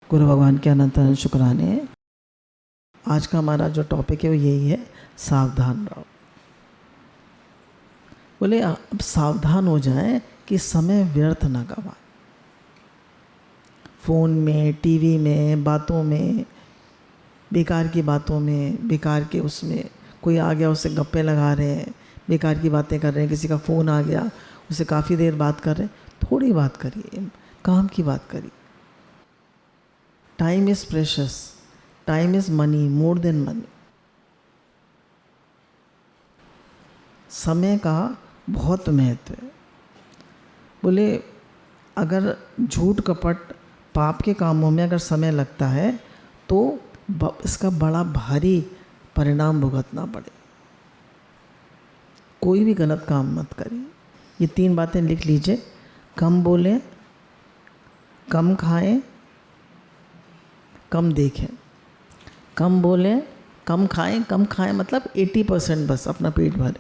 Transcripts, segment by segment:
गुरु भगवान के अनंत अनंत शुक्राने। आज का हमारा जो टॉपिक है वो यही है, सावधान रहो। बोले अब सावधान हो जाएं कि समय व्यर्थ ना गवाएं। फ़ोन में, टीवी में, बातों में, बेकार की बातों में, बेकार के उसमें कोई आ गया उससे गप्पे लगा रहे हैं, बेकार की बातें कर रहे हैं, किसी का फ़ोन आ गया उससे काफ़ी देर बात कर रहे हैं। थोड़ी बात करिए, काम की बात करिए। Time is precious, time is money, more than money. समय का बहुत महत्व है। बोले अगर झूठ कपट पाप के कामों में अगर समय लगता है तो इसका बड़ा भारी परिणाम भुगतना पड़े। कोई भी गलत काम मत करिए। ये 3 बातें लिख लीजिए। कम बोलें, कम खाएं, कम देखें। कम बोलें, कम खाएं मतलब 80% बस अपना पेट भरे,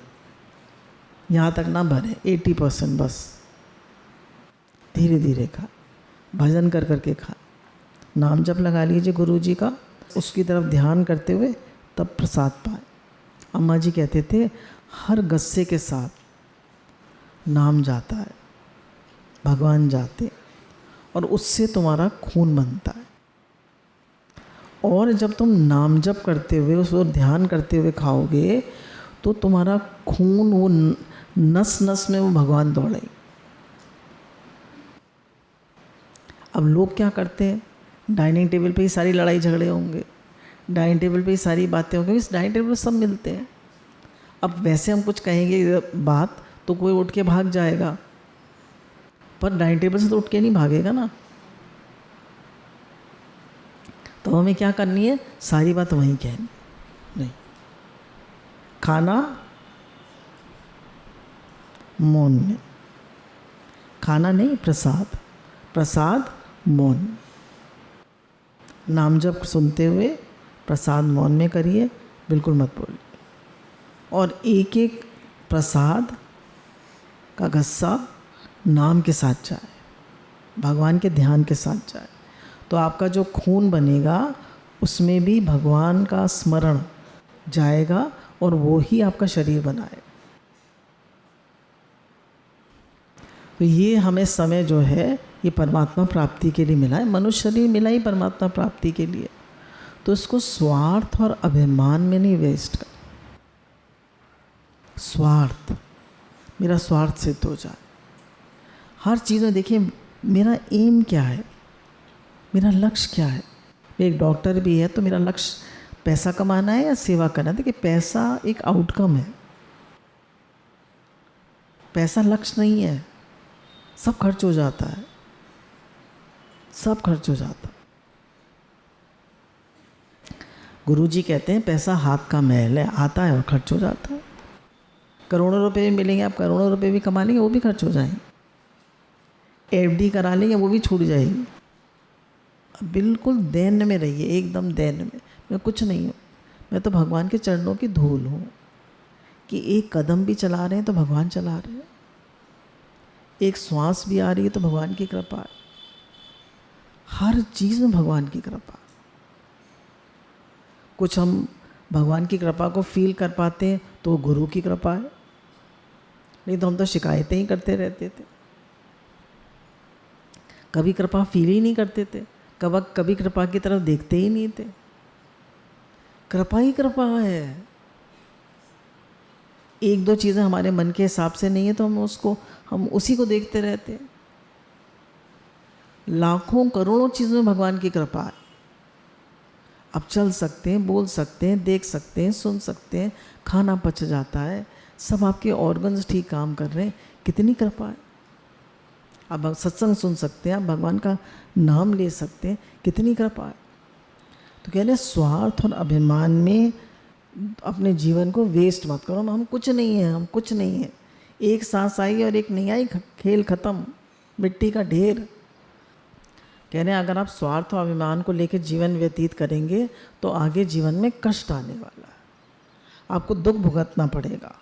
यहाँ तक ना भरे, 80% बस। धीरे धीरे खा, भजन कर करके खा। नाम जप लगा लीजिए गुरु जी का, उसकी तरफ ध्यान करते हुए तब प्रसाद पाए। अम्मा जी कहते थे हर गस्से के साथ नाम जाता है, भगवान जाते, और उससे तुम्हारा खून बनता है। और जब तुम नाम जप करते हुए उसको ध्यान करते हुए खाओगे तो तुम्हारा खून वो नस नस में वो भगवान दौड़ेगा। अब लोग क्या करते हैं, डाइनिंग टेबल पे ही सारी लड़ाई झगड़े होंगे, डाइनिंग टेबल पे ही सारी बातें होंगी, इस डाइनिंग टेबल पे सब मिलते हैं। अब वैसे हम कुछ कहेंगे बात तो कोई उठ के भाग जाएगा, पर डाइनिंग टेबल से तो उठ के नहीं भागेगा ना। तो हमें क्या करनी है, सारी बात वहीं कहनी। नहीं, खाना मौन में, खाना नहीं प्रसाद, प्रसाद मौन। नाम जप सुनते हुए प्रसाद मौन में करिए, बिल्कुल मत बोलिए। और एक एक प्रसाद का गस्सा नाम के साथ जाए, भगवान के ध्यान के साथ जाए, तो आपका जो खून बनेगा उसमें भी भगवान का स्मरण जाएगा और वो ही आपका शरीर बनाए। तो ये हमें समय जो है ये परमात्मा प्राप्ति के लिए मिला है। मनुष्य शरीर मिला ही परमात्मा प्राप्ति के लिए, तो इसको स्वार्थ और अभिमान में नहीं वेस्ट कर। स्वार्थ, मेरा स्वार्थ सिद्ध हो जाए हर चीज़ में। देखिए मेरा एम क्या है, मेरा लक्ष्य क्या है। एक डॉक्टर भी है तो मेरा लक्ष्य पैसा कमाना है या सेवा करना है। देखिए पैसा एक आउटकम है, पैसा लक्ष्य नहीं है। सब खर्च हो जाता है, सब खर्च हो जाता। गुरुजी कहते हैं पैसा हाथ का मैल है, आता है और खर्च हो जाता है। करोड़ों रुपए भी मिलेंगे, आप करोड़ों रुपए भी कमा लेंगे, वो भी खर्च हो जाएंगे। एफडी करा लेंगे, वो भी छूट जाएगी। बिल्कुल दैन में रहिए, एकदम दैन में। मैं कुछ नहीं हूँ, मैं तो भगवान के चरणों की धूल हूँ। कि एक कदम भी चला रहे हैं तो भगवान चला रहे हैं, एक श्वास भी आ रही है तो भगवान की कृपा है। हर चीज़ में भगवान की कृपा। कुछ हम भगवान की कृपा को फील कर पाते हैं तो गुरु की कृपा है, नहीं तो हम तो शिकायतें ही करते रहते थे। कभी कृपा फील ही नहीं करते थे, कभी कृपा की तरफ देखते ही नहीं थे। कृपा ही कृपा है। एक दो चीज़ें हमारे मन के हिसाब से नहीं है तो हम उसी को देखते रहते हैं। लाखों करोड़ों चीज़ों में भगवान की कृपा है। अब चल सकते हैं, बोल सकते हैं, देख सकते हैं, सुन सकते हैं, खाना पच जाता है, सब आपके ऑर्गन्स ठीक काम कर रहे हैं। कितनी कृपा है। अब सत्संग सुन सकते हैं, आप भगवान का नाम ले सकते हैं, कितनी कृपा है। तो कह रहे स्वार्थ और अभिमान में अपने जीवन को वेस्ट मत करो। हम कुछ नहीं है, हम कुछ नहीं है। एक सांस आई और एक नहीं आई, खेल खत्म, मिट्टी का ढेर। कह रहे हैं अगर आप स्वार्थ और अभिमान को लेकर जीवन व्यतीत करेंगे तो आगे जीवन में कष्ट आने वाला है, आपको दुख भुगतना पड़ेगा।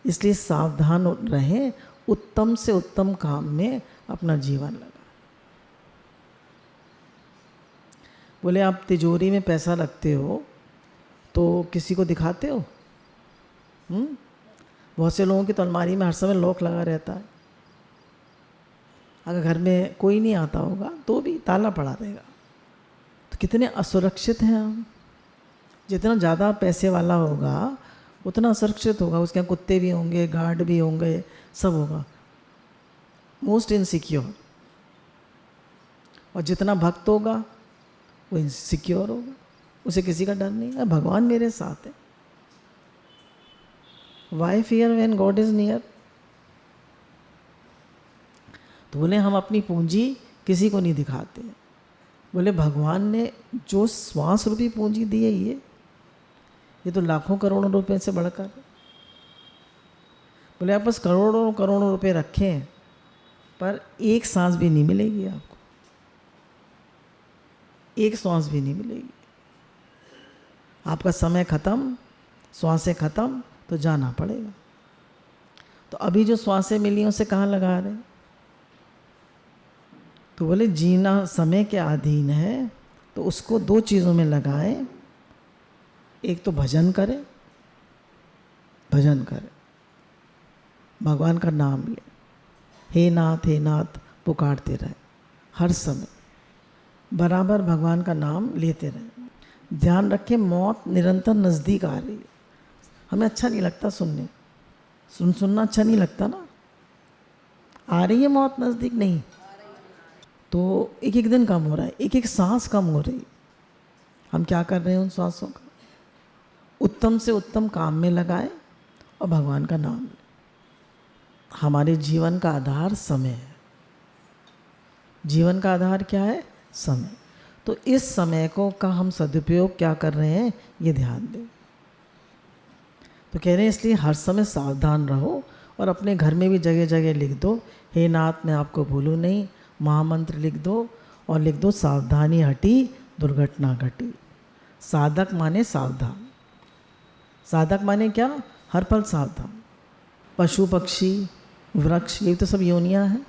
इसलिए सावधान रहें, उत्तम से उत्तम काम में अपना जीवन लगा। बोले आप तिजोरी में पैसा रखते हो तो किसी को दिखाते हो? बहुत से लोगों की तो अलमारी में हर समय लॉक लगा रहता है। अगर घर में कोई नहीं आता होगा तो भी ताला पड़ा रहेगा। तो कितने असुरक्षित हैं हम। जितना ज़्यादा पैसे वाला होगा उतना असुरक्षित होगा। उसके यहाँ कुत्ते भी होंगे, गार्ड भी होंगे, सब होगा। Most insecure. और जितना भक्त होगा वो इनसिक्योर होगा, उसे किसी का डर नहीं है। भगवान मेरे साथ है। Why fear when God is near? तो बोले हम अपनी पूंजी किसी को नहीं दिखाते। बोले भगवान ने जो श्वास रूपी पूंजी दी है ये तो लाखों करोड़ों रुपए से बढ़कर। बोले आप बस करोड़ों करोड़ों रुपए रखें पर एक सांस भी नहीं मिलेगी आपको, एक श्वास भी नहीं मिलेगी। आपका समय खत्म, श्वासें खत्म तो जाना पड़ेगा। तो अभी जो श्वासें मिली उसे कहाँ लगा रहे? तो बोले जीना समय के अधीन है तो उसको दो चीज़ों में लगाएं। एक तो भजन करें, भजन करें, भगवान का नाम ले, हे नाथ पुकारते रहे हर समय, बराबर भगवान का नाम लेते रहे। ध्यान रखें मौत निरंतर नज़दीक आ रही है। हमें अच्छा नहीं लगता सुनना अच्छा नहीं लगता ना। आ रही है मौत नज़दीक, नहीं तो एक एक दिन कम हो रहा है, एक एक सांस कम हो रही। हम क्या कर रहे हैं उन सांसों का? उत्तम से उत्तम काम में लगाएं और भगवान का नाम लें। हमारे जीवन का आधार समय है। जीवन का आधार क्या है? समय। तो इस समय को का हम सदुपयोग क्या कर रहे हैं ये ध्यान दें। तो कह रहे हैं इसलिए हर समय सावधान रहो और अपने घर में भी जगह जगह लिख दो, हे नाथ मैं आपको भूलूं नहीं, महामंत्र लिख दो और लिख दो सावधानी हटी दुर्घटना घटी। साधक माने सावधान। साधक माने क्या? हर पल सावधान। पशु पक्षी वृक्ष ये तो सब योनियां हैं,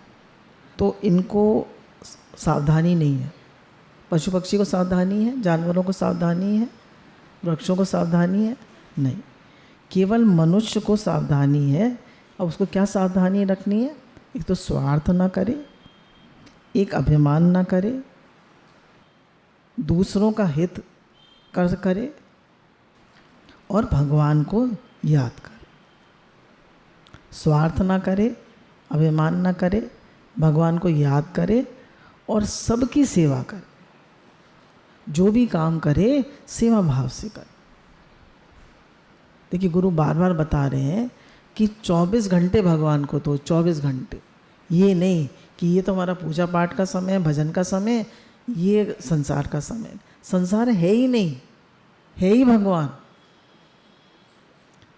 तो इनको सावधानी नहीं है। पशु पक्षी को सावधानी है, जानवरों को सावधानी है, वृक्षों को सावधानी है नहीं, केवल मनुष्य को सावधानी है। अब उसको क्या सावधानी रखनी है? एक तो स्वार्थ ना करे, एक अभिमान ना करे, दूसरों का हित करे और भगवान को याद करे। स्वार्थ ना करे, अभिमान ना करे, भगवान को याद करे और सबकी सेवा करे। जो भी काम करे सेवा भाव से करे। देखिए गुरु बार बार बता रहे हैं कि 24 घंटे भगवान को दो, 24 घंटे। ये नहीं कि ये तो हमारा पूजा पाठ का समय है, भजन का समय है, ये संसार का समय। संसार है ही नहीं, है ही भगवान।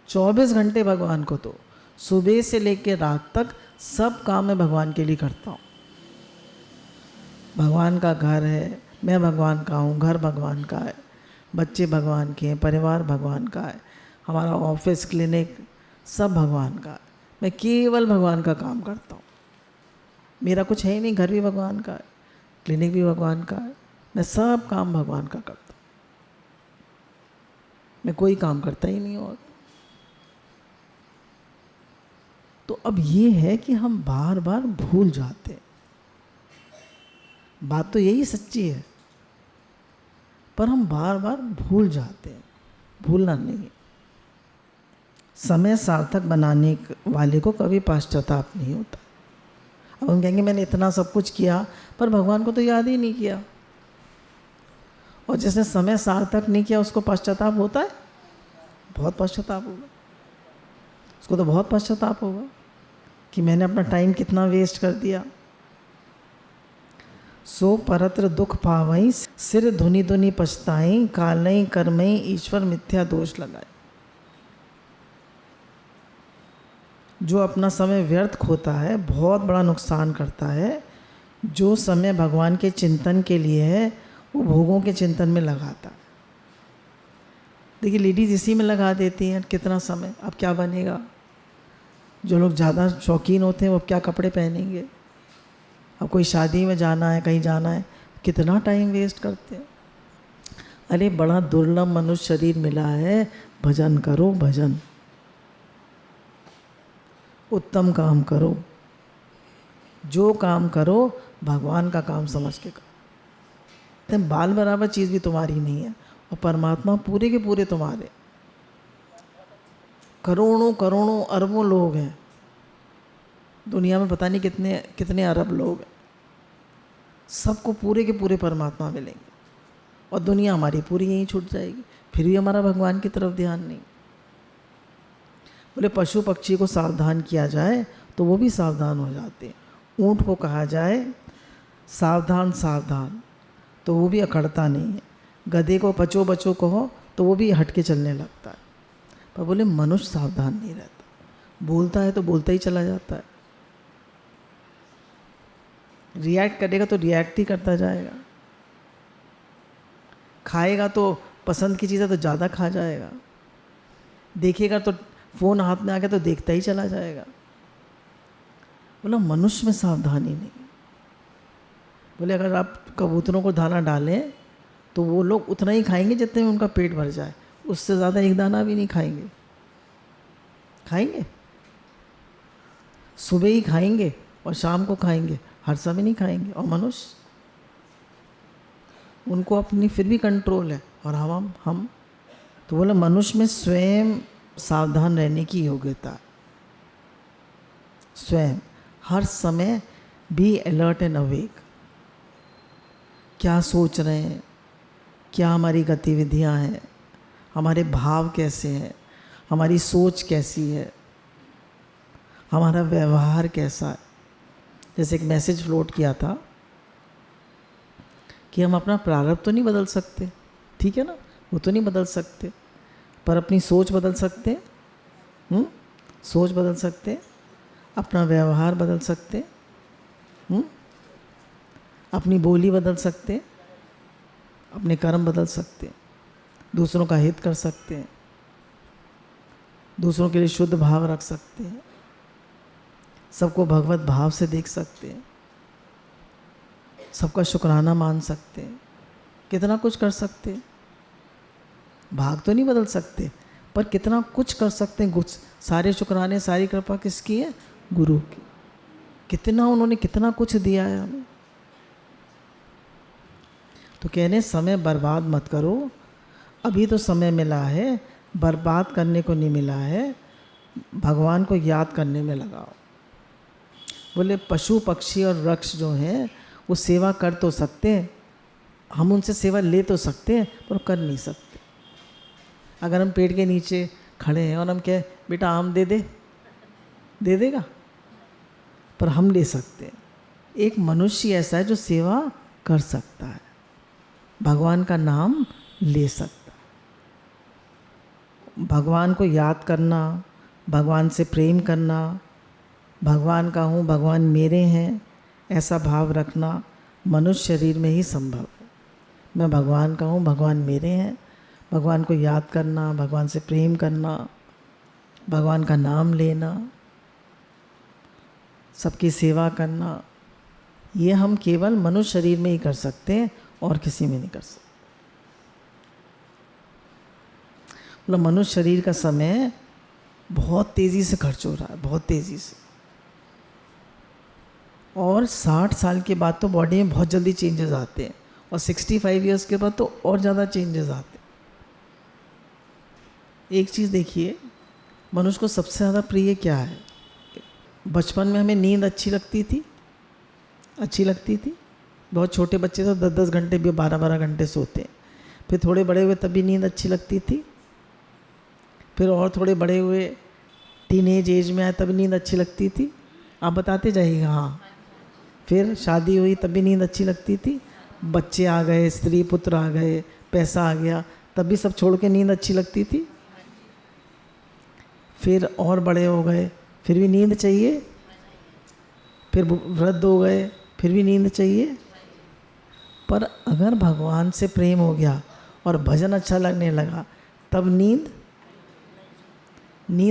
24 घंटे भगवान को दो। सुबह से लेकर रात तक सब काम मैं भगवान के लिए करता हूँ। भगवान का घर है, मैं भगवान का हूँ, घर भगवान का है, बच्चे भगवान के हैं, परिवार भगवान का है, हमारा ऑफिस क्लिनिक सब भगवान का है। मैं केवल भगवान का काम करता हूँ। मेरा कुछ है ही नहीं, घर भी भगवान का है, क्लिनिक भी भगवान का है, मैं सब काम भगवान का करता हूँ। मैं कोई काम करता ही नहीं। और तो अब ये है कि हम बार बार भूल जाते हैं। बात तो यही सच्ची है, पर हम बार बार भूल जाते हैं। भूलना नहीं। समय सार्थक बनाने वाले को कभी पश्चाताप नहीं होता। अब हम कहेंगे मैंने इतना सब कुछ किया पर भगवान को तो याद ही नहीं किया। और जिसने समय सार्थक नहीं किया उसको पश्चाताप होता है? बहुत पश्चाताप होगा उसको, तो बहुत पश्चाताप होगा कि मैंने अपना टाइम कितना वेस्ट कर दिया। सो परत्र दुख पावई, सिर धुनी धुनी पछताई, कालई कर्मई ईश्वर मिथ्या दोष लगाए। जो अपना समय व्यर्थ खोता है बहुत बड़ा नुकसान करता है। जो समय भगवान के चिंतन के लिए है वो भोगों के चिंतन में लगाता है। देखिए लेडीज़ इसी में लगा देती हैं कितना समय। अब क्या बनेगा? जो लोग ज़्यादा शौकीन होते हैं वो क्या कपड़े पहनेंगे? अब कोई शादी में जाना है, कहीं जाना है, कितना टाइम वेस्ट करते हैं। अरे बड़ा दुर्लभ मनुष्य शरीर मिला है, भजन करो भजन, उत्तम काम करो, जो काम करो भगवान का काम समझ के करो। बाल बराबर चीज़ भी तुम्हारी नहीं है और परमात्मा पूरे के पूरे तुम्हारे। करोड़ों करोड़ों अरबों लोग हैं दुनिया में, पता नहीं कितने कितने अरब लोग हैं, सबको पूरे के पूरे परमात्मा मिलेंगे और दुनिया हमारी पूरी यहीं छूट जाएगी, फिर भी हमारा भगवान की तरफ ध्यान नहीं। बोले पशु पक्षी को सावधान किया जाए तो वो भी सावधान हो जाते हैं। ऊँट को कहा जाए सावधान सावधान तो वो भी अकड़ता नहीं है। गधे को बचो बचो कहो तो वो भी हट के चलने लगता है। पर बोले मनुष्य सावधान नहीं रहता, बोलता है तो बोलता ही चला जाता है, रिएक्ट करेगा तो रिएक्ट ही करता जाएगा, खाएगा तो पसंद की चीज़ है तो ज़्यादा खा जाएगा, देखेगा तो फ़ोन हाथ में आ गया तो देखता ही चला जाएगा। बोला मनुष्य में सावधानी नहीं। बोले अगर आप कबूतरों को दाना डालें तो वो लोग उतना ही खाएंगे जितने में उनका पेट भर जाए, उससे ज़्यादा एक दाना भी नहीं खाएंगे। खाएंगे सुबह ही खाएंगे और शाम को खाएंगे, हर समय नहीं खाएंगे। और मनुष्य, उनको अपनी फिर भी कंट्रोल है और हम तो बोला मनुष्य में स्वयं सावधान रहने की योग्यता है। स्वयं हर समय बी अलर्ट एंड अवेक, क्या सोच रहे हैं, क्या हमारी गतिविधियां हैं, हमारे भाव कैसे हैं, हमारी सोच कैसी है, हमारा व्यवहार कैसा है। जैसे एक मैसेज फ्लोट किया था कि हम अपना प्रारब्ध तो नहीं बदल सकते, ठीक है ना, वो तो नहीं बदल सकते, पर अपनी सोच बदल सकते हैं। सोच बदल सकते हैं, अपना व्यवहार बदल सकते हैं, अपनी बोली बदल सकते हैं, अपने कर्म बदल सकते हैं, दूसरों का हित कर सकते हैं, दूसरों के लिए शुद्ध भाव रख सकते हैं, सबको भगवत भाव से देख सकते हैं, सबका शुक्राना मान सकते हैं, कितना कुछ कर सकते हैं। भाग तो नहीं बदल सकते पर कितना कुछ कर सकते हैं। सारे शुक्राने सारी कृपा किसकी है? गुरु की। कितना उन्होंने कितना कुछ दिया है हमें। तो कहने समय बर्बाद मत करो, अभी तो समय मिला है, बर्बाद करने को नहीं मिला है, भगवान को याद करने में लगाओ। बोले पशु पक्षी और वृक्ष जो हैं वो सेवा कर तो सकते हैं, हम उनसे सेवा ले तो सकते हैं पर कर नहीं सकते। अगर हम पेड़ के नीचे खड़े हैं और हम कहें बेटा आम दे देगा, पर हम ले सकते हैं। एक मनुष्य ऐसा है जो सेवा कर सकता है, भगवान का नाम ले सकता है। भगवान को याद करना, भगवान से प्रेम करना, भगवान का हूँ भगवान मेरे हैं, ऐसा भाव रखना मनुष्य शरीर में ही संभव है। मैं भगवान का हूँ भगवान मेरे हैं, भगवान को याद करना, भगवान से प्रेम करना, भगवान का नाम लेना, सबकी सेवा करना, ये हम केवल मनुष्य शरीर में ही कर सकते हैं और किसी में नहीं कर सकते। मतलब मनुष्य शरीर का समय बहुत तेज़ी से खर्च हो रहा है, बहुत तेज़ी से, और 60 साल के बाद तो बॉडी में बहुत जल्दी चेंजेस आते हैं और 65 इयर्स के बाद तो और ज़्यादा चेंजेस आते हैं। एक चीज़ देखिए, मनुष्य को सबसे ज़्यादा प्रिय क्या है? बचपन में हमें नींद अच्छी लगती थी, बहुत छोटे बच्चे तो 10-10 घंटे भी 12-12 घंटे सोते हैं। फिर थोड़े बड़े हुए तभी नींद अच्छी लगती थी, फिर और थोड़े बड़े हुए टीनेज एज में आए तभी नींद अच्छी लगती थी। आप बताते जाइएगा। हाँ, फिर शादी हुई तभी नींद अच्छी लगती थी, बच्चे आ गए, स्त्री पुत्र आ गए, पैसा आ गया, तभी सब छोड़ के नींद अच्छी लगती थी। फिर और बड़े हो गए, फिर भी नींद चाहिए, फिर वृद्ध हो गए, फिर भी नींद चाहिए। पर अगर भगवान से प्रेम हो गया और भजन अच्छा लगने लगा तब नींद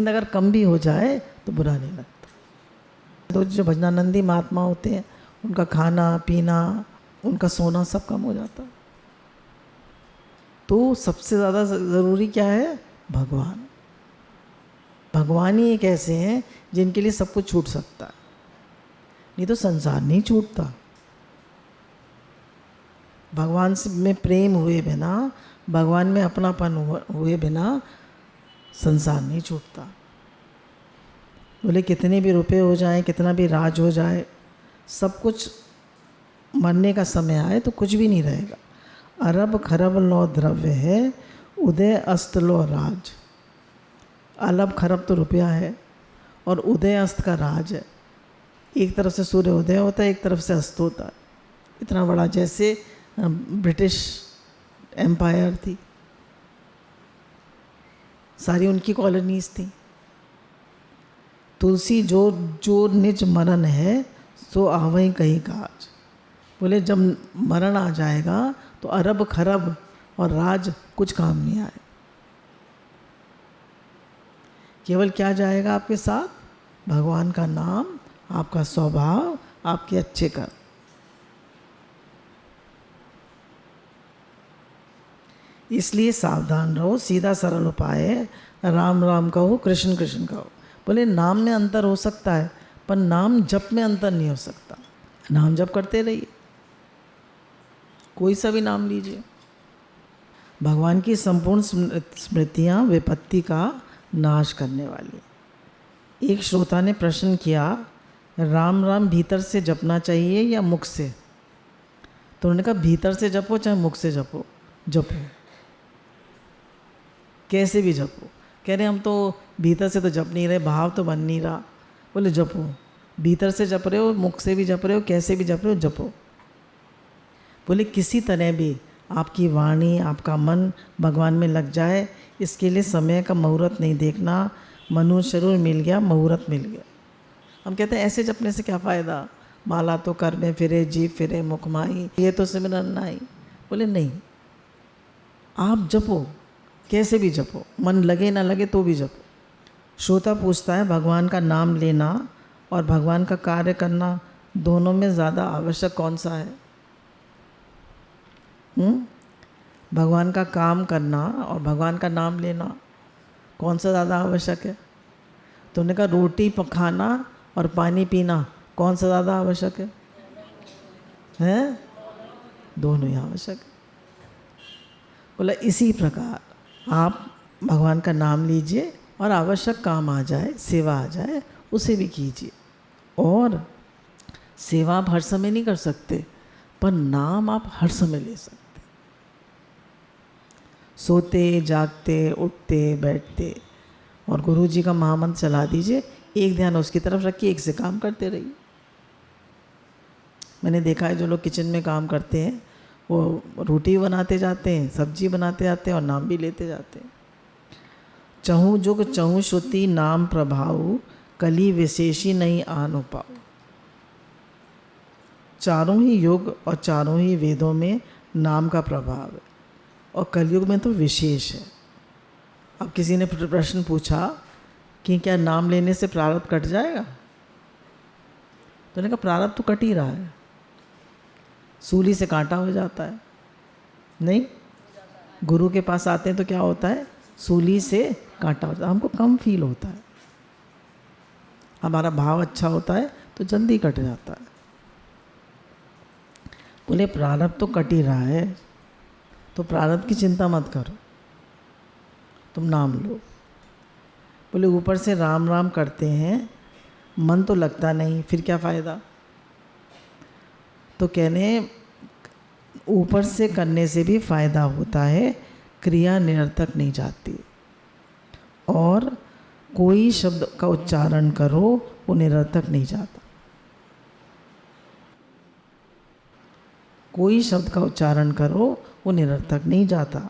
अगर कम भी हो जाए तो बुरा नहीं लगता। तो जो भजनानंदी महात्मा होते हैं उनका खाना पीना, उनका सोना सब कम हो जाता है। तो सबसे ज़्यादा ज़रूरी क्या है? भगवान। भगवान ही एक ऐसे हैं जिनके लिए सब कुछ छूट सकता है, नहीं तो संसार नहीं छूटता। भगवान से में प्रेम हुए बिना, भगवान में अपनापन हुए बिना संसार नहीं छूटता। बोले कितने भी रुपए हो जाए, कितना भी राज हो जाए, सब कुछ मरने का समय आए तो कुछ भी नहीं रहेगा। अरब खरब लो द्रव्य है, उदय अस्त लो राज। अरब खरब तो रुपया है और उदय अस्त का राज है। एक तरफ से सूर्य उदय होता है, एक तरफ से अस्त होता है। इतना बड़ा, जैसे ब्रिटिश एम्पायर थी, सारी उनकी कॉलोनीज थी। तुलसी जो जो निज मरण है, सो आवई कहीं काज। बोले जब मरण आ जाएगा तो अरब खरब और राज कुछ काम नहीं आए। केवल क्या जाएगा आपके साथ? भगवान का नाम, आपका स्वभाव, आपके अच्छे कर्म। इसलिए सावधान रहो, सीधा सरल उपाय है, राम राम कहो, कृष्ण कृष्ण कहो। बोले नाम में अंतर हो सकता है, पर नाम जप में अंतर नहीं हो सकता। नाम जप करते रहिए, कोई सा भी नाम लीजिए। भगवान की संपूर्ण स्मृतियाँ विपत्ति का नाश करने वाली। एक श्रोता ने प्रश्न किया, राम राम भीतर से जपना चाहिए या मुख से? तो उन्होंने कहा भीतर से जपो चाहे मुख से जपो, जपो कैसे भी जपो। कह रहे हम तो भीतर से तो जप नहीं रहे, भाव तो बन नहीं रहा। बोले जपो, भीतर से जप रहे हो, मुख से भी जप रहे हो, कैसे भी जप रहे हो, जपो। बोले किसी तरह भी आपकी वाणी, आपका मन भगवान में लग जाए, इसके लिए समय का मुहूर्त नहीं देखना। मनुष्य शरीर मिल गया, मुहूर्त मिल गया। हम कहते हैं ऐसे जपने से क्या फ़ायदा, माला तो कर में फिरे, जीभ फिरे मुख माही, ये तो सिमरन नाई। बोले नहीं, आप जपो, कैसे भी जपो, मन लगे ना लगे तो भी जपो। श्रोता पूछता है भगवान का नाम लेना और भगवान का कार्य करना, दोनों में ज़्यादा आवश्यक कौन सा है? भगवान का काम करना और भगवान का नाम लेना, कौन सा ज़्यादा आवश्यक है? तो उन्होंने कहा रोटी खाना और पानी पीना, कौन सा ज़्यादा आवश्यक है? हैं? दोनों ही आवश्यक है। बोला इसी प्रकार आप भगवान का नाम लीजिए और आवश्यक काम आ जाए, सेवा आ जाए, उसे भी कीजिए। और सेवा आप हर समय नहीं कर सकते, पर नाम आप हर समय ले सकते। सोते जागते उठते बैठते, और गुरु जी का महामंत्र चला दीजिए, एक ध्यान उसकी तरफ रखिए, एक से काम करते रहिए। मैंने देखा है जो लोग किचन में काम करते हैं वो रोटी बनाते जाते हैं, सब्जी बनाते जाते हैं और नाम भी लेते जाते हैं। चहु जुग चहु श्रुति नाम प्रभाव, कली विशेषी नहीं आन पाओ। चारों ही युग और चारों ही वेदों में नाम का प्रभाव है, और कलयुग में तो विशेष है। अब किसी ने प्रश्न पूछा कि क्या नाम लेने से प्रारब्ध कट जाएगा? तो उन्होंने कहा प्रारब्ध तो कट ही रहा है, सूली से कांटा हो जाता है। नहीं, गुरु के पास आते हैं तो क्या होता है? सूली से कांटा हो जाता है, हमको कम फील होता है, हमारा भाव अच्छा होता है तो जल्दी कट जाता है। बोले प्रारब्ध तो कट ही रहा है, तो प्रारब्ध की चिंता मत करो, तुम नाम लो। बोले ऊपर से राम राम करते हैं, मन तो लगता नहीं, फिर क्या फ़ायदा? तो कहने ऊपर से करने से भी फ़ायदा होता है, क्रिया निरर्थक नहीं जाती, और कोई शब्द का उच्चारण करो वो निरर्थक नहीं जाता। कोई शब्द का उच्चारण करो वो निरर्थक नहीं जाता।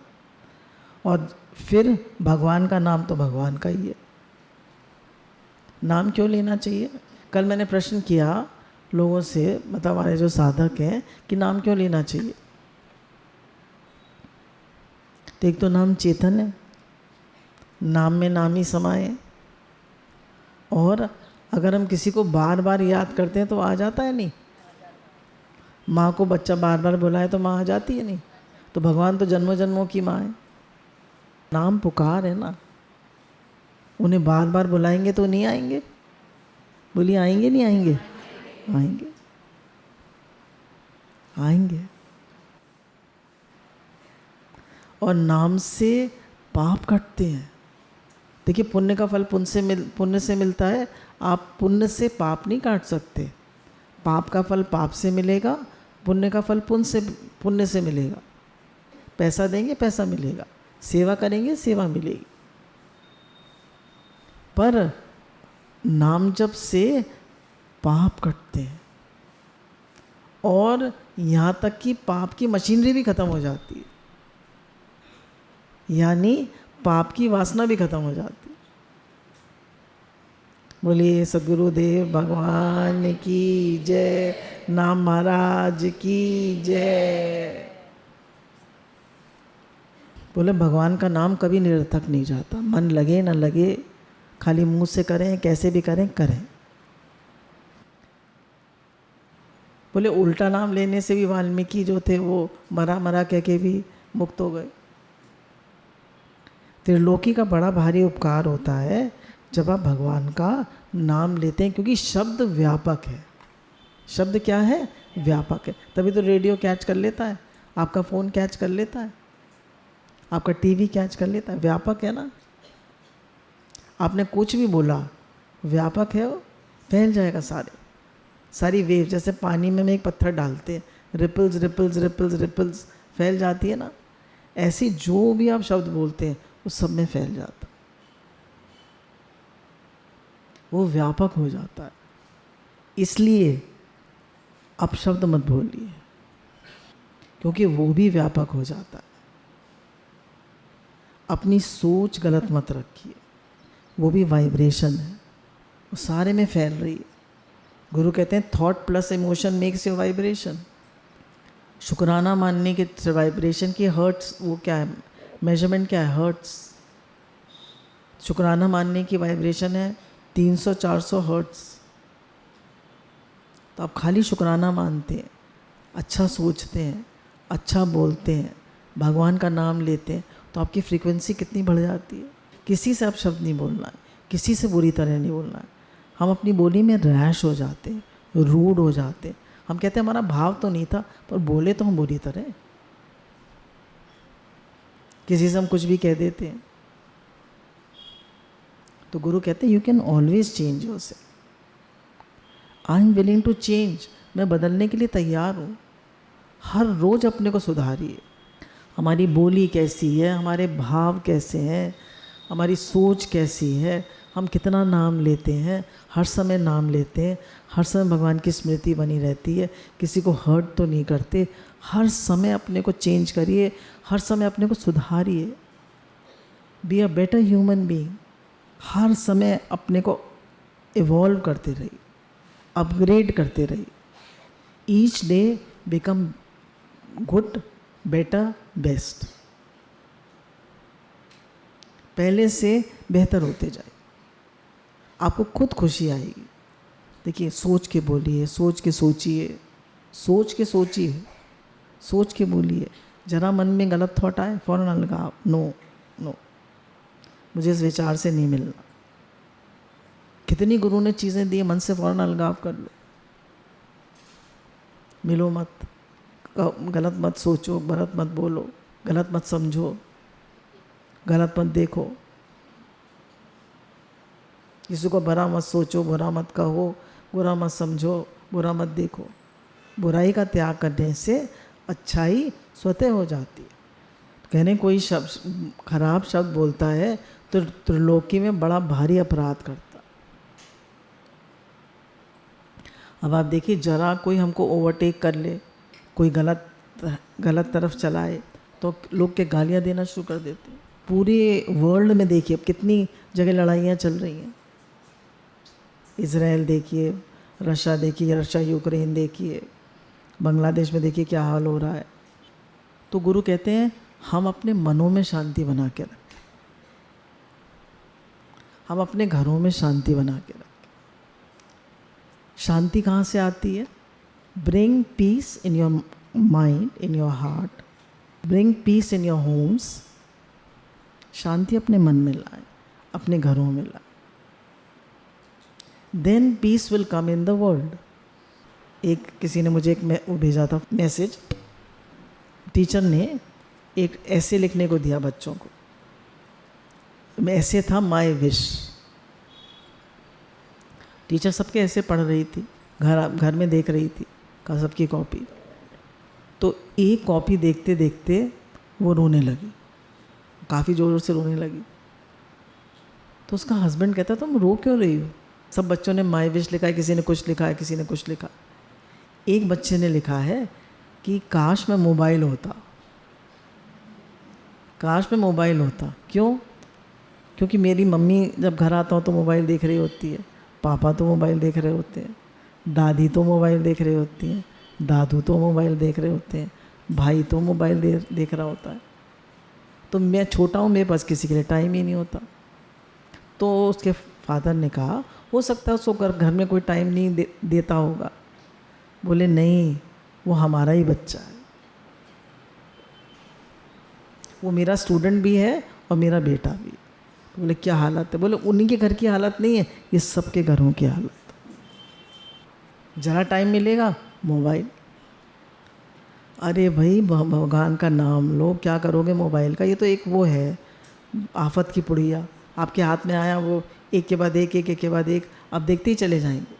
और फिर भगवान का नाम तो भगवान का ही है। नाम क्यों लेना चाहिए? कल मैंने प्रश्न किया लोगों से, मतलब हमारे जो साधक हैं, कि नाम क्यों लेना चाहिए? तो एक तो नाम चेतन है, नाम में नाम ही समाये, और अगर हम किसी को बार बार याद करते हैं तो आ जाता है नहीं? माँ को बच्चा बार बार बुलाए तो माँ आ जाती है नहीं? तो भगवान तो जन्मों जन्मों की माँ है। नाम पुकार है ना, उन्हें बार बार बुलाएंगे तो नहीं आएंगे? बोलिए आएंगे नहीं आएंगे? आएंगे, आएंगे। और नाम से पाप कटते हैं। देखिए पुण्य का फल पुण्य से मिलता है। आप पुण्य से पाप नहीं काट सकते। पाप का फल पाप से मिलेगा, पुण्य का फल पुण्य से मिलेगा। पैसा देंगे पैसा मिलेगा, सेवा करेंगे सेवा मिलेगी। पर नाम जप से पाप कटते हैं, और यहाँ तक कि पाप की मशीनरी भी खत्म हो जाती है, यानी पाप की वासना भी खत्म हो जाती है। बोलिए सद्गुरुदेव भगवान की जय, नाम महाराज की जय। बोले भगवान का नाम कभी निरर्थक नहीं जाता, मन लगे न लगे, खाली मुंह से करें, कैसे भी करें करें। बोले उल्टा नाम लेने से भी वाल्मीकि जो थे वो मरा मरा कह के भी मुक्त हो गए। त्रिलोकी का बड़ा भारी उपकार होता है जब आप भगवान का नाम लेते हैं, क्योंकि शब्द व्यापक है। शब्द क्या है? व्यापक है। तभी तो रेडियो कैच कर लेता है, आपका फ़ोन कैच कर लेता है, आपका टीवी कैच कर लेता है। व्यापक है ना। आपने कुछ भी बोला, व्यापक है, वो फैल जाएगा सारी वेव। जैसे पानी में एक पत्थर डालते हैं, रिपल्स रिपल्स रिपल्स रिपल्स फैल जाती है ना, ऐसी जो भी आप शब्द बोलते हैं वो सब में फैल जाता, वो व्यापक हो जाता है। इसलिए आप शब्द मत बोलिए, क्योंकि वो भी व्यापक हो जाता है। अपनी सोच गलत मत रखिए, वो भी वाइब्रेशन है, वो सारे में फैल रही है। गुरु कहते हैं thought plus emotion makes your vibration. शुक्राना मानने के वाइब्रेशन की हर्ट्स, वो क्या है, मेजरमेंट क्या है, हर्ट्स। शुक्राना मानने की वाइब्रेशन है 300-400 हर्ट्स। तो आप खाली शुक्राना मानते हैं, अच्छा सोचते हैं, अच्छा बोलते हैं, भगवान का नाम लेते हैं, तो आपकी फ्रीक्वेंसी कितनी बढ़ जाती है। किसी से आप शब्द नहीं बोलना है, किसी से बुरी तरह नहीं बोलना है। हम अपनी बोली में रैश हो जाते हैं, रूड हो जाते हैं। हम कहते हैं हमारा भाव तो नहीं था, पर बोले तो हम बुरी तरह। किसी से हम कुछ भी कह देते हैं। तो गुरु कहते हैं you can always change yourself. I am willing to change. मैं बदलने के लिए तैयार हूँ। हर रोज़ अपने को सुधारिए। हमारी बोली कैसी है, हमारे भाव कैसे हैं, हमारी सोच कैसी है, हम कितना नाम लेते हैं, हर समय नाम लेते हैं, हर समय भगवान की स्मृति बनी रहती है, किसी को हर्ट तो नहीं करते। हर समय अपने को चेंज करिए, हर समय अपने को सुधारिए। Be a better human being. हर समय अपने को इवॉल्व करते रहिए, अपग्रेड करते रहिए। Each day become good, better, best. पहले से बेहतर होते जाए, आपको खुद खुशी आएगी। देखिए सोच के बोलिए, सोच के सोचिए, सोच के सोचिए, सोच के बोलिए। जरा मन में गलत थॉट आए फ़ौरन अलगाव, नो नो, मुझे इस विचार से नहीं मिलना। कितनी गुरु ने चीज़ें दी, मन से फ़ौरन अलगाव कर लो। मिलो मत, गलत मत सोचो, गलत मत बोलो, गलत मत समझो, गलत मत देखो, किसी को बुरा मत सोचो, बुरा मत कहो, बुरा मत समझो, बुरा मत देखो। बुराई का त्याग करने से अच्छाई स्वतः हो जाती है। कहने कोई शब्द खराब शब्द बोलता है तो त्रिलोकी में बड़ा भारी अपराध करता। अब आप देखिए, जरा कोई हमको ओवरटेक कर ले, कोई गलत तरफ चलाए, तो लोग के गालियाँ देना शुरू कर देते हैं। पूरे वर्ल्ड में देखिए अब कितनी जगह लड़ाइयाँ चल रही हैं। इज़राइल देखिए, रशिया देखिए, रशिया यूक्रेन देखिए, बांग्लादेश में देखिए क्या हाल हो रहा है। तो गुरु कहते हैं हम अपने मनों में शांति बना के रखें, हम अपने घरों में शांति बना के रखें। शांति कहाँ से आती है? Bring peace in your mind, in your heart, bring peace in your homes, शांति अपने मन में लाए, अपने घरों में लाए, then peace will come in the world. एक किसी ने मुझे एक भेजा था मैसेज, टीचर ने एक ऐसे लिखने को दिया बच्चों को, ऐसे था माय विश। टीचर सबके ऐसे पढ़ रही थी, घर में देख रही थी का सबकी कॉपी, तो एक कॉपी देखते देखते वो रोने लगी, काफ़ी ज़ोर से रोने लगी। तो उसका हस्बैंड कहता तुम रो क्यों रही हो? सब बच्चों ने माय विश लिखा है, किसी ने कुछ लिखा है, किसी ने कुछ लिखा। एक बच्चे ने लिखा है कि काश में मोबाइल होता, काश में मोबाइल होता। क्यों? क्योंकि मेरी मम्मी जब घर आता हो तो मोबाइल देख रही होती है, पापा तो मोबाइल देख रहे होते हैं, दादी तो मोबाइल देख रही होती हैं, दादू तो मोबाइल देख रहे होते हैं, भाई तो मोबाइल देख रहा होता है। तो मैं छोटा हूँ, मेरे पास किसी के लिए टाइम ही नहीं होता। तो उसके फादर ने कहा हो सकता है उसको घर में कोई टाइम नहीं देता होगा। बोले नहीं, वो हमारा ही बच्चा है, वो मेरा स्टूडेंट भी है और मेरा बेटा भी। बोले क्या हालत है? बोले उन्हीं के घर की हालत नहीं है, ये सबके घरों की हालत। ज़रा टाइम मिलेगा मोबाइल। अरे भाई भगवान का नाम लो, क्या करोगे मोबाइल का? ये तो एक वो है आफत की पुड़िया, आपके हाथ में आया वो एक के बाद एक, एक के बाद एक, आप देखते ही चले जाएंगे।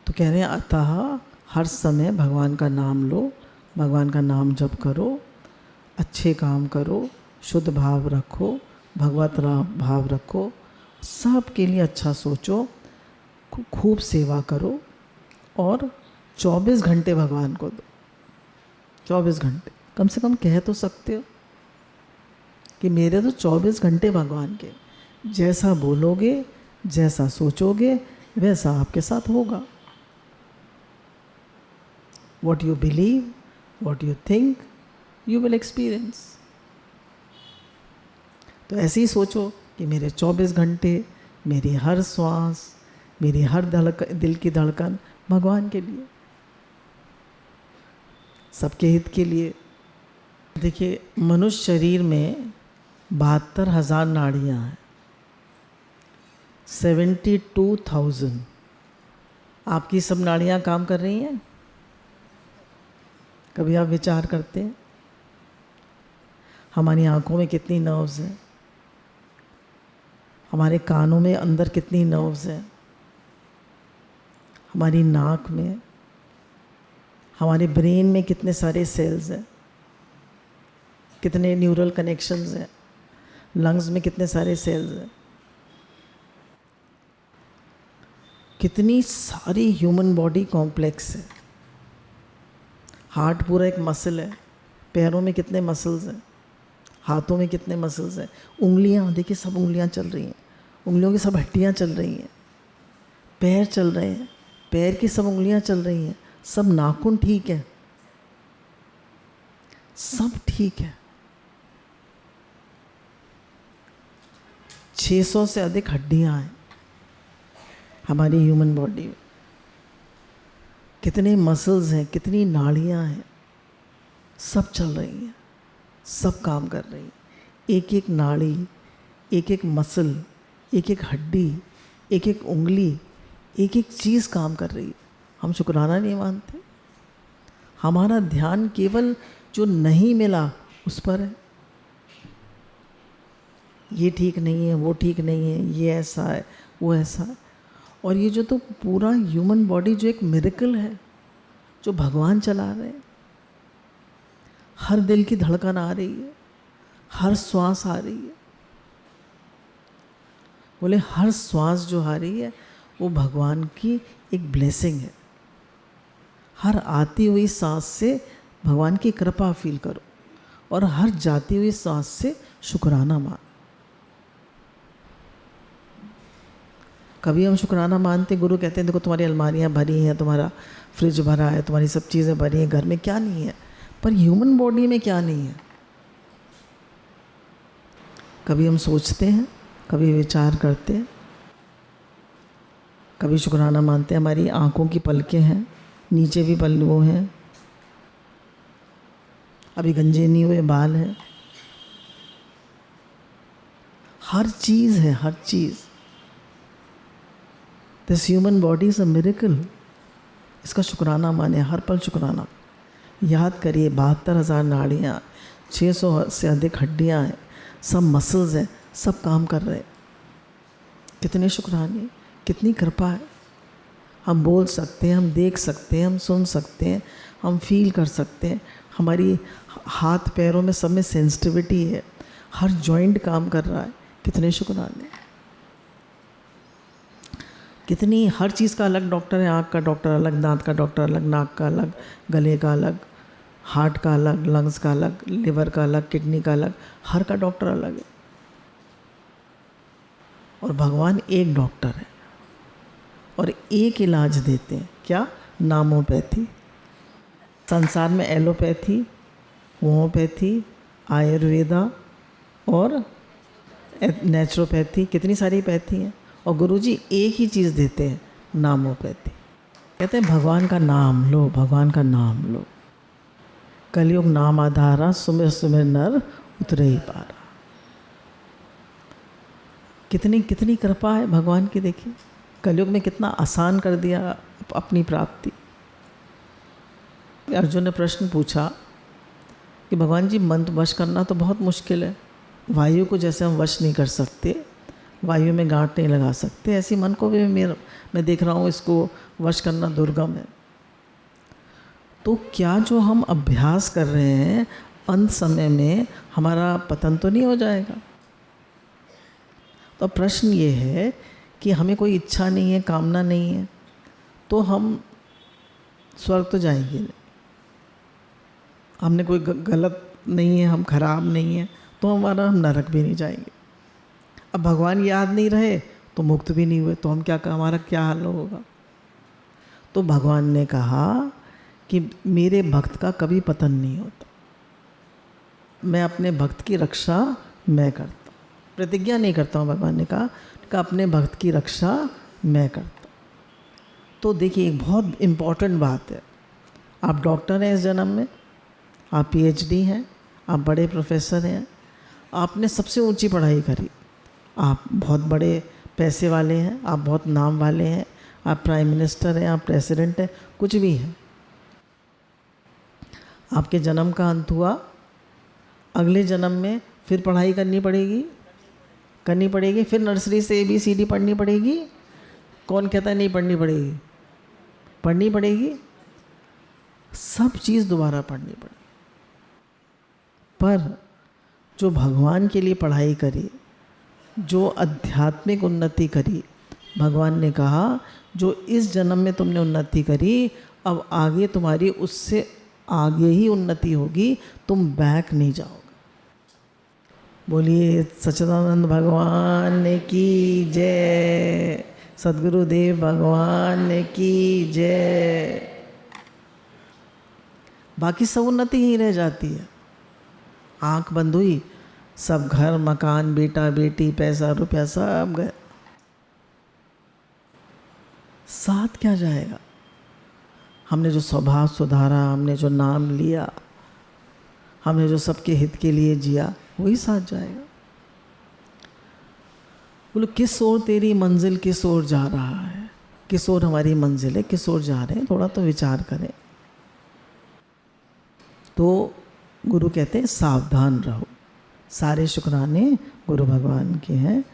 तो कह रहे हैं अतः हर समय भगवान का नाम लो, भगवान का नाम जप करो, अच्छे काम करो, शुद्ध भाव रखो, भगवत भाव रखो, सबके लिए अच्छा सोचो, खूब सेवा करो और 24 घंटे भगवान को दो। 24 घंटे कम से कम कह तो सकते हो कि मेरे तो 24 घंटे भगवान के। जैसा बोलोगे, जैसा सोचोगे, वैसा आपके साथ होगा। What you believe, what you think, you will experience। तो ऐसे ही सोचो कि मेरे 24 घंटे, मेरी हर श्वास, मेरी हर दिल की धड़कन भगवान के लिए, सबके हित के लिए। देखिए मनुष्य शरीर में 72,000 नाड़ियाँ हैं, 72,000। आपकी सब नाड़ियाँ काम कर रही हैं? कभी आप विचार करते हैं? हमारी आँखों में कितनी नर्व्स हैं, हमारे कानों में अंदर कितनी नर्व्स हैं, हमारी नाक में, हमारे ब्रेन में कितने सारे सेल्स हैं, कितने न्यूरल कनेक्शंस हैं, लंग्स में कितने सारे सेल्स हैं, कितनी सारी ह्यूमन बॉडी कॉम्प्लेक्स है। हार्ट पूरा एक मसल है, पैरों में कितने मसल्स हैं, हाथों में कितने मसल्स हैं, उंगलियां देखिए सब उंगलियां चल रही हैं, उंगलियों की सब हड्डियां चल रही हैं, पैर चल रहे हैं, पैर की सब उंगलियां चल रही हैं, सब नाखून ठीक है, सब ठीक है। 600 से अधिक हड्डियां हैं हमारी ह्यूमन बॉडी में, कितने मसल्स हैं, कितनी नाड़ियां हैं, सब चल रही हैं, सब काम कर रही हैं। एक एक नाड़ी, एक एक मसल, एक एक हड्डी, एक एक उंगली, एक एक चीज़ काम कर रही है। हम शुक्राना नहीं मानते। हमारा ध्यान केवल जो नहीं मिला उस पर है। ये ठीक नहीं है, वो ठीक नहीं है, ये ऐसा है, वो ऐसा है। और ये जो तो पूरा ह्यूमन बॉडी जो एक मिरेकल है, जो भगवान चला रहे हैं। हर दिल की धड़कन आ रही है, हर श्वास आ रही है। बोले हर श्वास जो आ रही है वो भगवान की एक ब्लेसिंग है। हर आती हुई सांस से भगवान की कृपा फील करो और हर जाती हुई सांस से शुक्राना मान। कभी हम शुक्राना मानते, गुरु कहते हैं देखो तुम्हारी अलमारियाँ भरी हैं, तुम्हारा फ्रिज भरा है, तुम्हारी सब चीज़ें भरी हैं, घर में क्या नहीं है, पर ह्यूमन बॉडी में क्या नहीं है? कभी हम सोचते हैं, कभी विचार करते हैं, कभी शुक्राना मानते हैं। हमारी आँखों की पलकें हैं, नीचे भी पल वो हैं, अभी गंजे नहीं हुए बाल हैं, हर चीज़ है, हर चीज़। This human body is a miracle. इसका शुक्राना माने, हर पल शुक्राना। याद करिए 72,000 नाड़ियाँ, 600 से अधिक हड्डियाँ हैं, सब मसल्स हैं, सब काम कर रहे हैं। कितने शुक्राने, कितनी कृपा है। हम बोल सकते हैं, हम देख सकते हैं, हम सुन सकते हैं, हम फील कर सकते हैं। हमारी हाथ पैरों में सब में सेंसिटिविटी है, हर जॉइंट काम कर रहा है। कितने शुक्राने। कितनी, हर चीज़ का अलग डॉक्टर है। आँख का डॉक्टर अलग, दांत का डॉक्टर अलग, नाक का अलग, गले का अलग, हार्ट का अलग, लंग्स का अलग, लिवर का अलग, किडनी का अलग, हर का डॉक्टर अलग है। और भगवान एक डॉक्टर है और एक इलाज देते हैं। क्या? नामोपैथी। संसार में एलोपैथी, होम्योपैथी, आयुर्वेदा और नेचुरोपैथी, कितनी सारी पैथी हैं। और गुरुजी एक ही चीज़ देते हैं, नामोपैथी। कहते हैं भगवान का नाम लो, भगवान का नाम लो। कलयुग नाम आधारा, सुमिर सुमिर नर उतरे ही पारा। कितनी कितनी कृपा है भगवान की। देखिए कलयुग में कितना आसान कर दिया अपनी प्राप्ति। अर्जुन ने प्रश्न पूछा कि भगवान जी मन तो वश करना तो बहुत मुश्किल है। वायु को जैसे हम वश नहीं कर सकते, वायु में गांठ नहीं लगा सकते, ऐसी मन को भी मैं देख रहा हूँ इसको वश करना दुर्गम है। तो क्या जो हम अभ्यास कर रहे हैं अंत समय में हमारा पतन तो नहीं हो जाएगा? तो प्रश्न ये है कि हमें कोई इच्छा नहीं है, कामना नहीं है, तो हम स्वर्ग तो जाएंगे नहीं। हमने कोई गलत नहीं है, हम खराब नहीं है, तो हम नरक भी नहीं जाएंगे। अब भगवान याद नहीं रहे तो मुक्त भी नहीं हुए, तो हम क्या, हमारा क्या हाल होगा? तो भगवान ने कहा कि मेरे भक्त का कभी पतन नहीं होता, मैं अपने भक्त की रक्षा मैं करता हूँ। प्रतिज्ञा नहीं करता हूँ, भगवान ने कहा कि अपने भक्त की रक्षा मैं करता हूँ। तो देखिए एक बहुत इम्पॉर्टेंट बात है, आप डॉक्टर हैं इस जन्म में, आप PhD हैं, आप बड़े प्रोफेसर हैं, आपने सबसे ऊंची पढ़ाई करी, आप बहुत बड़े पैसे वाले हैं, आप बहुत नाम वाले हैं, आप प्राइम मिनिस्टर हैं, आप प्रेसिडेंट हैं, कुछ भी हैं। आपके जन्म का अंत हुआ, अगले जन्म में फिर पढ़ाई करनी पड़ेगी, फिर नर्सरी से ABCD पढ़नी पड़ेगी। कौन कहता है नहीं पढ़नी पड़ेगी? पढ़नी पड़ेगी, सब चीज़ दोबारा पढ़नी पड़ेगी। पर जो भगवान के लिए पढ़ाई करी, जो आध्यात्मिक उन्नति करी, भगवान ने कहा जो इस जन्म में तुमने उन्नति करी, अब आगे तुम्हारी उससे आगे ही उन्नति होगी, तुम बैक नहीं जाओगे। बोलिए सच्चिदानंद भगवान की जय, सद्गुरुदेव भगवान की जय। बाकी सब उन्नति ही रह जाती है। आँख बंद हुई, सब घर मकान, बेटा बेटी, पैसा रुपया सब गए, साथ क्या जाएगा? हमने जो स्वभाव सुधारा, हमने जो नाम लिया, हमने जो सबके हित के लिए जिया, वही साथ जाएगा। बोलो किस ओर तेरी मंजिल, किस ओर जा रहा है? किस ओर हमारी मंजिल है, किस ओर जा रहे हैं? थोड़ा तो विचार करें। तो गुरु कहते हैं सावधान रहो। सारे शुक्राने गुरु भगवान के हैं।